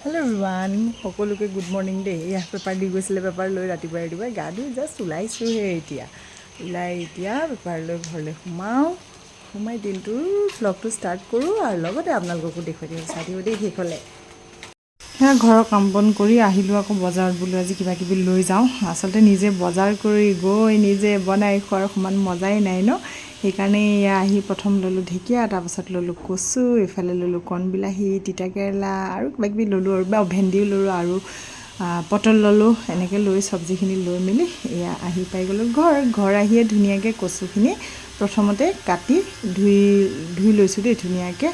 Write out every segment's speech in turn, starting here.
Hello everyone, সকলোকে good morning দে। ইয়া paper দি গৈছিলে, পেপাৰ লৈ ৰাতিপুৱাই গা ধুই জাষ্ট ওলাইছোঁহে এতিয়া পেপাৰ লৈ ঘৰলৈ সোমাই দিনটোৰ ভ্লগটো ষ্টাৰ্ট কৰোঁ আৰু লগতে আপোনালোককো দেখুৱাই দিওঁ। চাই দিওঁ দেই শেষ হ'লে। সেয়া ঘৰৰ কাম বন কৰি আহিলোঁ, আকৌ বজাৰত বোলো আজি কিবা কিবি লৈ যাওঁ। আচলতে নিজে বজাৰ কৰি গৈ নিজে বনাই খোৱাৰ সমান মজাই নাই ন। সেইকাৰণে এয়া আহি প্ৰথম ল'লোঁ ঢেকীয়া, তাৰপাছত ল'লোঁ কচু, এইফালে ল'লোঁ কণবিলাহী, তিতা কেৰেলা আৰু কিবা কিবি ল'লোঁ আৰু ভেন্দিও ল'লোঁ আৰু পটল ল'লোঁ। এনেকৈ লৈ চব্জিখিনি লৈ মেলি এয়া আহি পাই গ'লোঁ ঘৰ আহিয়ে ধুনীয়াকৈ কচুখিনি প্ৰথমতে কাটি ধুই লৈছোঁ দেই ধুনীয়াকৈ।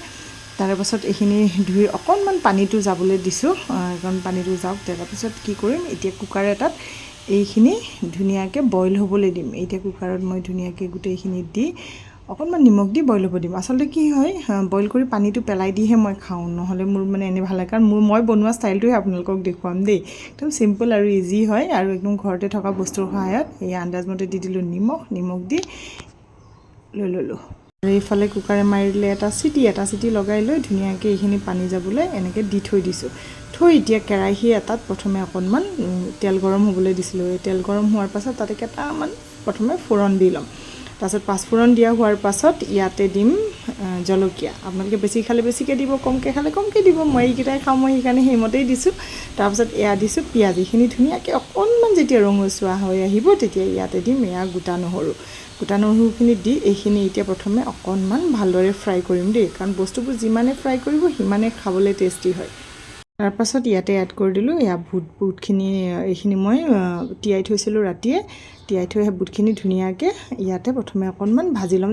তাৰপাছত এইখিনি ধুই অকণমান পানীটো যাবলৈ দিছোঁ, কাৰণ পানীটো যাওক। তাৰপিছত কি কৰিম, এতিয়া কুকাৰ এটাত এইখিনি ধুনীয়াকৈ বইল হ'বলৈ দিম। এতিয়া কুকাৰত মই ধুনীয়াকৈ গোটেইখিনি দি অকণমান নিমখ দি বইল হ'ব দিম। আচলতে কি হয়, বইল কৰি পানীটো পেলাই দিহে মই খাওঁ, নহ'লে মোৰ মানে এনেই ভাল লাগে। কাৰণ মই বনোৱা ষ্টাইলটোহে আপোনালোকক দেখুৱাম দেই। একদম চিম্পল আৰু ইজি হয় আৰু একদম ঘৰতে থকা বস্তুৰ সহায়ত। এই আন্দাজমতে দি দিলোঁ নিমখ দি লৈ ল'লোঁ। আৰু এইফালে কুকাৰে মাৰিলে এটা চিটি লগাই লৈ ধুনীয়াকৈ এইখিনি পানী যাবলৈ এনেকৈ দি থৈ দিছোঁ। এতিয়া কেৰাহী এটাত প্ৰথমে অকণমান তেল গৰম হ'বলৈ দিছিলোঁ। এই তেল গৰম হোৱাৰ পাছত তাতে কেইটামান প্ৰথমে ফোৰণ দি ল'ম। তাৰপাছত পাঁচফোৰণ দিয়া হোৱাৰ পাছত ইয়াতে দিম জলকীয়া। আপোনালোকে বেছি খালে বেছিকৈ দিব, কমকৈ খালে কমকৈ দিব। মই এইকেইটাই খাওঁ, মই সেইকাৰণে সেইমতেই দিছোঁ। তাৰপাছত এয়া দিছোঁ পিঁয়াজ। এইখিনি ধুনীয়াকৈ অকণমান যেতিয়া ৰঙচুৱা হৈ আহিব তেতিয়া ইয়াতে দিম এয়া গোটা নহৰুখিনি দি এইখিনি এতিয়া প্ৰথমে অকণমান ভালদৰে ফ্ৰাই কৰিম দেই। কাৰণ বস্তুবোৰ যিমানে ফ্ৰাই কৰিব সিমানে খাবলৈ টেষ্টি হয়। তাৰপাছত ইয়াতে এড কৰি দিলোঁ এয়া বুটখিনি। এইখিনি মই তিয়াই থৈছিলোঁ ৰাতিয়ে, তিয়াই থৈ সেই বুটখিনি ধুনীয়াকৈ ইয়াতে প্ৰথমে অকণমান ভাজি ল'ম।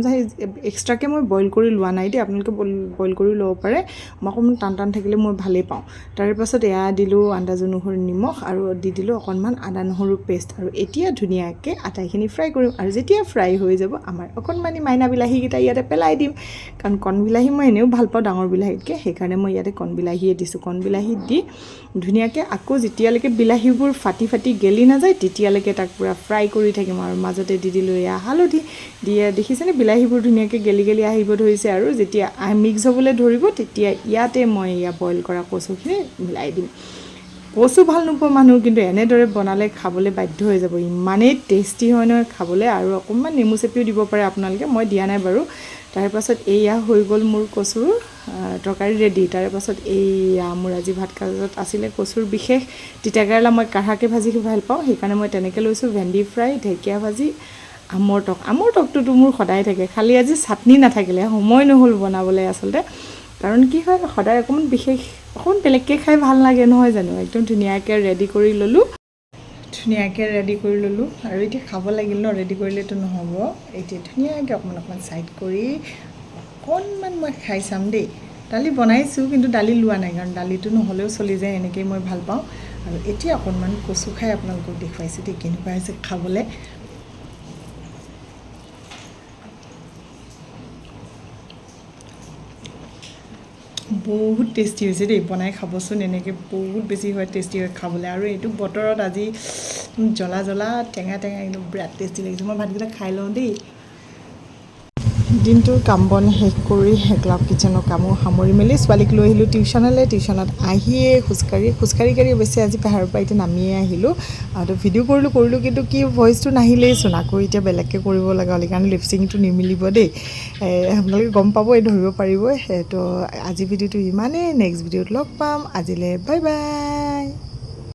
এক্সট্ৰাকৈ মই বইল কৰি লোৱা নাই দেই, আপোনালোকে বইল কৰি ল'ব পাৰে। মই অকণমান টান থাকিলে মই ভালেই পাওঁ। তাৰপাছত এয়া দিলোঁ আন্দাজ অনুসৰি নিমখ আৰু দি দিলোঁ অকণমান আদা নহৰু পেষ্ট। আৰু এতিয়া ধুনীয়াকৈ আটাইখিনি ফ্ৰাই কৰিম। আৰু যেতিয়া ফ্ৰাই হৈ যাব আমাৰ অকণমানি মাইনা বিলাহীকেইটা ইয়াতে পেলাই দিম। কাৰণ কণবিলাহী মই এনেও ভাল পাওঁ ডাঙৰ বিলাহীতকৈ, সেইকাৰণে মই ইয়াতে কণবিলাহীয়ে দিছোঁ। কণবিলাহী দি ধুনীয়াকৈ আকৌ যেতিয়ালৈকে বিলাহীবোৰ ফাটি গেলি নাযায় তেতিয়ালৈকে তাক পূৰা ফ্ৰাই কৰি থাকিম। আৰু মাজতে দি দিলোঁ এয়া হালধি দিয়ে। দেখিছেনে বিলাহীবোৰ ধুনীয়াকৈ গেলি আহিব ধৰিছে। আৰু যেতিয়া মিক্স হ'বলৈ ধৰিব তেতিয়া ইয়াতে মই এয়া বইল কৰা কচুখিনি মিলাই দিম। কচু ভাল নোপোৱা মানুহ কিন্তু এনেদৰে বনালে খাবলৈ বাধ্য হৈ যাব, ইমানেই টেষ্টি হয় নহয় খাবলৈ। আৰু অকণমান নেমু চেপিও দিব পাৰে আপোনালোকে, মই দিয়া নাই বাৰু। তাৰপাছত এয়া হৈ গ'ল মোৰ কচুৰ তৰকাৰী ৰেডি। তাৰপাছত এইয়া মোৰ আজি ভাত সাজত আছিলে কচুৰ বিশেষ তিতা কেৰেলা। মই কাঢ়াকৈ ভাজি ভাল পাওঁ, সেইকাৰণে মই তেনেকৈ লৈছোঁ। ভেন্দি ফ্ৰাই, ঢেকীয়া ভাজি, আমৰ টকটোতো মোৰ সদায় থাকে। খালি আজি চাটনি নাথাকিলে, সময় নহ'ল বনাবলৈ আচলতে। কাৰণ কি হয়, সদায় অকণমান বেলেগকৈ খাই ভাল লাগে নহয় জানো। একদম ধুনীয়াকৈ ৰেডি কৰি ল'লোঁ আৰু এতিয়া খাব লাগিল ন, ৰেডি কৰিলেতো নহ'ব। এতিয়া ধুনীয়াকৈ অকণমান ছাইড কৰি অকণমান মই খাই চাম দেই। দালি বনাইছোঁ কিন্তু দালি লোৱা নাই, কাৰণ দালিটো নহ'লেও চলি যায়, এনেকৈয়ে মই ভাল পাওঁ। আৰু এতিয়া অকণমান কচু খাই আপোনালোকক দেখুৱাইছোঁ দেই কেনেকুৱা হৈছে খাবলৈ। বহুত টেষ্টি হৈছে দেই, বনাই খাবচোন এনেকৈ। বহুত বেছি হয় টেষ্টি হয় খাবলৈ। আৰু এইটো বতৰত আজি জ্বলা টেঙা একদম বিৰাট টেষ্টি লাগিছে। মই ভাতকেইটা খাই লওঁ দেই। দিনটোৰ কাম বন শেষ কৰি ক্লাউড কিটচেনৰ কামো সামৰি মেলি ছোৱালীক লৈ আহিলোঁ টিউশ্যনলৈ। টিউশ্যনত আহিয়ে খোজকাঢ়ি অৱশ্যে আজি পাহাৰৰ পৰা এতিয়া নামিয়ে আহিলোঁ। আৰু ভিডিঅ' কৰিলোঁ কিন্তু কি ভইচটো নাহিলেইচোন। আকৌ এতিয়া বেলেগকৈ কৰিব লগা হ'ল, সেইকাৰণে লিপচিংটো নিমিলিব দেই। আপোনালোকে গম পাবই, ধৰিব পাৰিবই। তো আজি ভিডিঅ'টো ইমানেই, নেক্সট ভিডিঅ'ত লগ পাম। আজিলৈ বাই বাই।